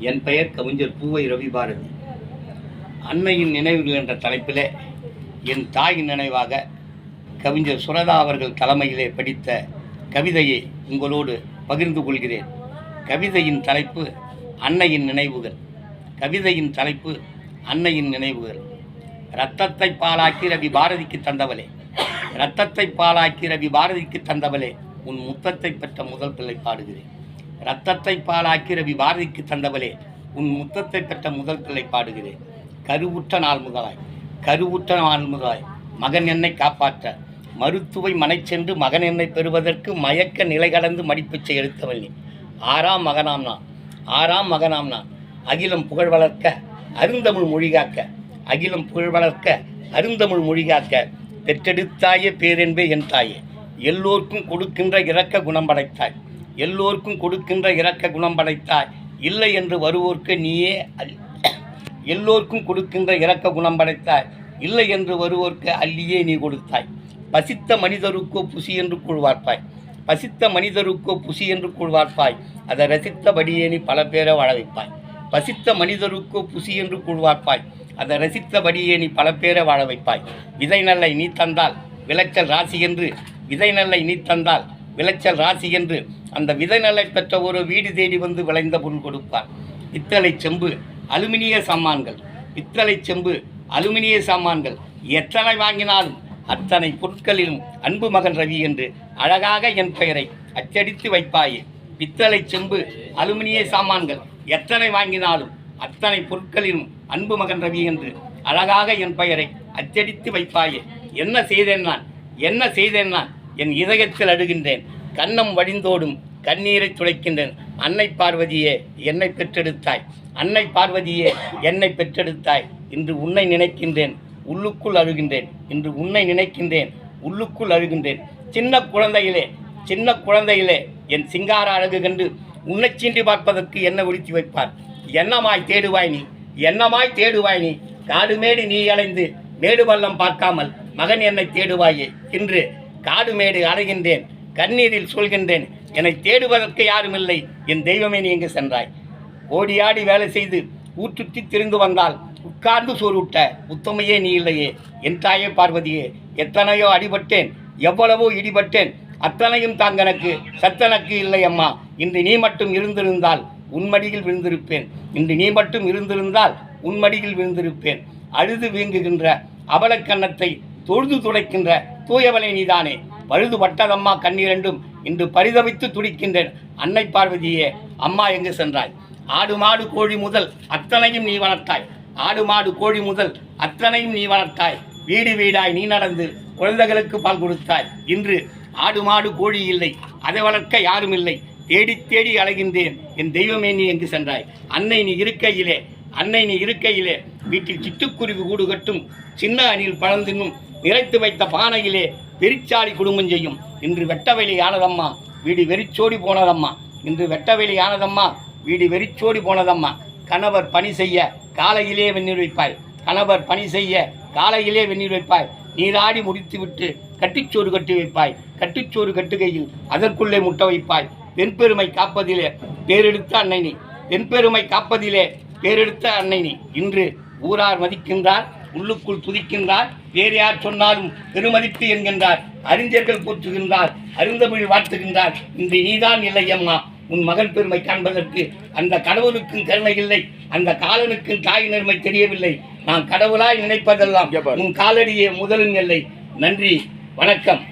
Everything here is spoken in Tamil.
என் பெயர் கவிஞர் பூவை ரவி பாரதி. அன்னையின் நினைவுகள் என்ற தலைப்பிலே என் தாயின் நினைவாக கவிஞர் சுரதா அவர்கள் தலைமையிலே படித்த கவிதையை உங்களோடு பகிர்ந்து கொள்கிறேன். கவிதையின் தலைப்பு அன்னையின் நினைவுகள். கவிதையின் தலைப்பு அன்னையின் நினைவுகள். இரத்தத்தை பாலாக்கி ரவி பாரதிக்கு தந்தவளே, இரத்தத்தை பாலாக்கி ரவி பாரதிக்கு தந்தவளே, உன் முத்தத்தை பெற்ற முதல் பிள்ளை பாடுகிறேன். இரத்தத்தை பாலாக்கி ரவி பாரதிக்கு தந்தவளே, உன் முத்தத்தை பெற்ற முதல் பிள்ளை பாடுகிறேன். கருவுற்ற நாள் முதலாய் மகன் என்னை காப்பாற்ற மருத்துவை மனை சென்று மகன் என்னை பெறுவதற்கு மயக்க நிலை கடந்து மடிப்பிச்சை எடுத்தவள் நீ. ஆறாம் மகனாம் நான் அகிலம் புகழ் வளர்க்க அருந்தமிழ் மொழிகாக்க, அகிலம் புகழ் வளர்க்க அருந்தமிழ் மொழிகாக்க, பெற்றெடுத்தாயே பேரென்பே என் தாயே, எல்லோருக்கும் கொடுக்கின்ற இரக்க குணம் படைத்தாய், எல்லோருக்கும் கொடுக்கின்ற இரக்க குணம் படைத்தாய், இல்லை என்று வருவோர்க்கு நீயே எல்லோருக்கும் கொடுக்கின்ற இரக்க குணம் படைத்தாய், இல்லை என்று வருவோர்க்கு அள்ளியே நீ கொடுத்தாய். பசித்த மனிதருக்கோ புசி என்று கூழ்வார்ப்பாய், பசித்த மனிதருக்கோ புசி என்று கூழ்வார்ப்பாய், அதை ரசித்தபடியே நீ பல பேரை வாழ வைப்பாய். பசித்த மனிதருக்கோ புசி என்று கூழ்வார்ப்பாய், அதை ரசித்தபடியே நீ பல பேரை வாழ வைப்பாய். விதை நல்லை நீ தந்தால் விளைச்சல் ராசி என்று, விதை நல்லை நீ தந்தால் விளைச்சல் ராசி என்று அந்த விதை நல்லை பெற்ற ஒரு வீடு தேடி வந்து விளைந்த பொருள் கொடுப்பார். பித்தளை செம்பு அலுமினிய சாமான்கள், பித்தளை செம்பு அலுமினிய சாமான்கள் எத்தனை வாங்கினாலும் அத்தனை பொருட்களிலும் அன்பு மகன் ரவி என்று அழகாக என் பெயரை அச்சடித்து வைப்பாயே. பித்தளை செம்பு அலுமினிய சாமான்கள் எத்தனை வாங்கினாலும் அத்தனை பொருட்களிலும் அன்பு மகன் ரவி என்று அழகாக என் பெயரை அச்சடித்து வைப்பாயே. என்ன செய்தேன் நான் என் இதயத்தில் அடுகின்றேன், கன்னம் வடிந்தோடும் கண்ணீரை துடைக்கின்றேன். அன்னை பார்வதியே என்னை பெற்றெடுத்தாய், அன்னை பார்வதியே என்னை பெற்றெடுத்தாய். இன்று உன்னை நினைக்கின்றேன் உள்ளுக்குள் அழுகின்றேன், இன்று உன்னை நினைக்கின்றேன் உள்ளுக்குள் அழுகின்றேன். சின்ன குழந்தையிலே என் சிங்கார அழகு கண்டு உன்னை சீண்டி பார்ப்பதற்கு என்ன ஒழித்து வைப்பார். என்னமாய் தேடுவாய் நீ காடு மேடு நீ அலைந்து மேடு பள்ளம் பார்க்காமல் மகன் என்னை தேடுவாயே. இன்று காடு மேடு அலைகின்றேன், கண்ணீரில் சொல்கின்றேன், என்னை தேடுவதற்கு யாரும் இல்லை, என் தெய்வமே நீ எங்கு சென்றாய். ஓடியாடி வேலை செய்து ஊற்றுத்தி திரிந்து வந்தால் உட்கார்ந்து சோறு விட்ட உத்தமையே நீ இல்லையே. என் தாயே பார்வதியே, எத்தனையோ அடிபட்டேன், எவ்வளவோ இடிபட்டேன், அத்தனையும் தாங்கனக்கு சத்தனக்கு இல்லை அம்மா. இன்று நீ மட்டும் இருந்திருந்தால் உன்மடியில் விழுந்திருப்பேன், இன்று நீ மட்டும் இருந்திருந்தால் உன்மடியில் விழுந்திருப்பேன். அழுது வீங்குகின்ற அவலக்கண்ணத்தை தொழுது துடைக்கின்ற தூயவளை நீதானே. பழுது பட்டதம்மா கண்ணீரெண்டும் இன்று பரிதவித்து துடிக்கின்றேன். அன்னை பார்வதியே, அம்மா எங்கு சென்றாய்? ஆடு மாடு கோழி முதல் அத்தனையும் நீ வளர்த்தாய், ஆடு மாடு கோழி முதல் அத்தனையும் நீ வளர்த்தாய். வீடு வீடாய் நீ நடந்து குழந்தைகளுக்கு பால் கொடுத்தாய். இன்று ஆடு மாடு கோழி இல்லை, அதை வளர்க்க யாரும் இல்லை, தேடி தேடி அலைகின்றேன், என் தெய்வமே நீ எங்கு சென்றாய்? அன்னை நீ இருக்கையிலே வீட்டில் சிட்டுக்குருவி கூடு கட்டும், சின்ன அணில் பழந்தின்னும், நிறைத்து வைத்த பானையிலே பெரிச்சாளி குடும்பம் செய்யும். இன்று வெட்டவெளி ஆனதம்மா வீடு வெறிச்சோடி போனதம்மா, இன்று வெட்டவெளி ஆனதம்மா வீடு வெறிச்சோடி போனதம்மா. கணவர் பணி செய்ய காலையிலே வெந்நீர் வைப்பாய், கணவர் பணி செய்ய காலையிலே வெந்நீர் வைப்பாய். நீராடி முடித்துவிட்டு கட்டிச்சோறு கட்டி வைப்பாய், கட்டிச்சோறு கட்டுகையில் அதற்குள்ளே முட்ட வைப்பாய். பெண் பெருமை காப்பதிலே பேரெடுத்த அன்னை நீ, பெண் பெருமை காப்பதிலே பேரெடுத்த அன்னை நீ. இன்று ஊரார் மதிக்கின்றார், உள்ளுக்குள் துதிக்கின்றார், வேறு யார் சொன்னாலும் பெருமதிப்பு என்கின்றார், அறிஞர்கள் போற்றுகின்றார், அருந்தமிழ் வாழ்த்துகின்றார். இன்று நீதான் இல்லை அம்மா, உன் மகன் பெருமை காண்பதற்கு அந்த கடவுளுக்கும் கருணை இல்லை, அந்த காலனுக்கும் தாய் நேர்மை தெரியவில்லை. நான் கடவுளாய் நினைப்பதெல்லாம் உன் காலடியே முதலும் இல்லை. நன்றி, வணக்கம்.